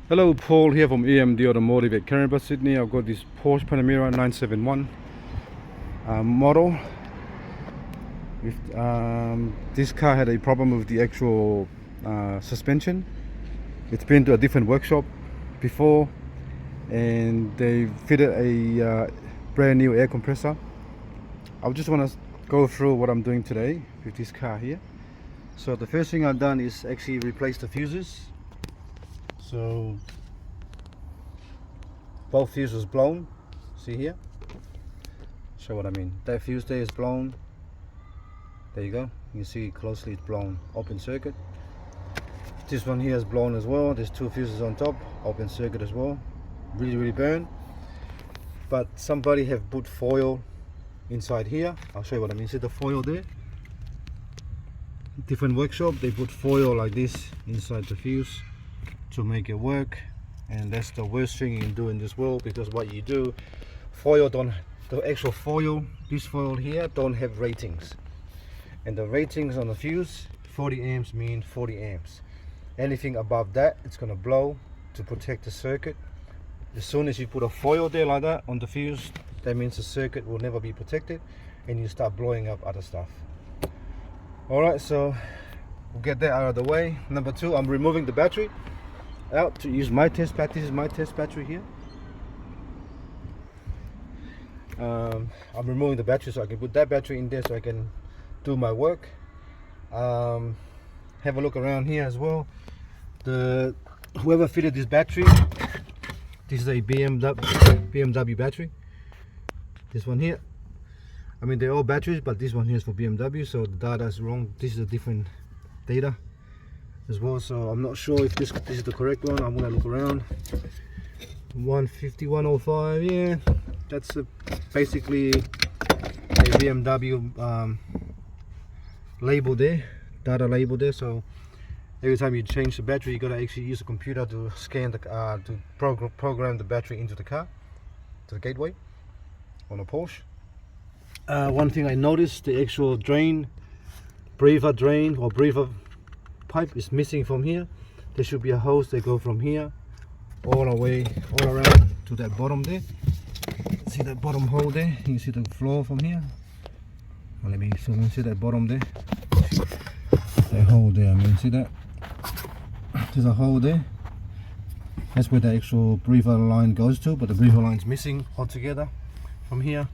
Hello, Paul here from EMD Automotive at Canberra, Sydney. I've got this Porsche Panamera 971 model. This car had a problem with the actual suspension. It's been to a different workshop before, and they fitted a brand new air compressor. I just want to go through what I'm doing today with this car here. So the first thing I've done is actually replace the fuses. So both fuses blown. See here? Show what I mean. That fuse there is blown. There you go. You see closely it's blown. Open circuit. This one here is blown as well. There's two fuses on top. Open circuit as well. Really burned. But somebody have put foil inside here. I'll show you what I mean. See the foil there? Different workshop. They put foil like this inside the fuse to make it work, and that's the worst thing you can do in this world, because what you do, the actual foil, this foil here don't have ratings, and the ratings on the fuse, 40 amps mean 40 amps. Anything above that, it's gonna blow to protect the circuit. As soon as you put a foil there like that on the fuse, that means the circuit will never be protected and you start blowing up other stuff. Alright, so we'll get that out of the way. Number two, I'm removing the battery out to use my test battery. This is my test battery here. I'm removing the battery so I can put that battery in there so I can do my work. Have a look around here as well. Whoever fitted this battery, this is a BMW battery. This one here, I mean they're all batteries, but this one here is for BMW, so the data is wrong. This is a different data as well, so I'm not sure if this is the correct one. I'm gonna look around. 150, 105, yeah, that's basically a BMW label there, data label there. So every time you change the battery, you gotta actually use a computer to scan the to program the battery into the car, to the gateway on a Porsche. One thing I noticed, the actual breather pipe is missing from here. There should be a hose that go from here all around to that bottom there. See that bottom hole there? You can see the floor from here. Well, let me zoom in. See that bottom there? That hole there, I mean, see that? There's a hole there. That's where the actual breather line goes to, but the breather line is missing altogether from here.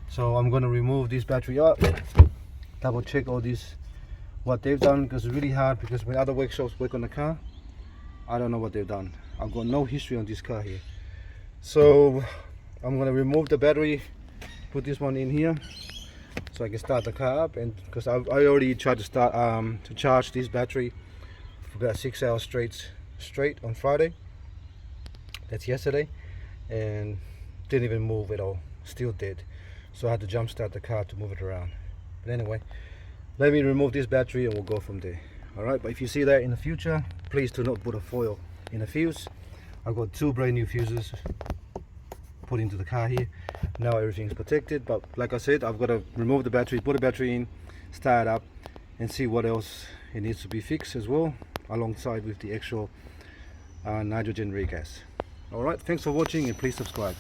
So I'm going to remove this battery up, double check all this, what they've done, because it's really hard, because when other workshops work on the car, I don't know what they've done. I've got no history on this car here. So I'm going to remove the battery, put this one in here so I can start the car up, and because I already tried to start to charge this battery for about 6 hours straight on Friday. That's yesterday, and didn't even move at all, still dead. So I had to jump start the car to move it around. But anyway, let me remove this battery and we'll go from there. Alright, but if you see that in the future, please do not put a foil in a fuse. I've got two brand new fuses put into the car here. Now everything's protected, but like I said, I've got to remove the battery, put a battery in, start it up, and see what else it needs to be fixed as well, alongside with the actual nitrogen regas. Alright, thanks for watching, and please subscribe.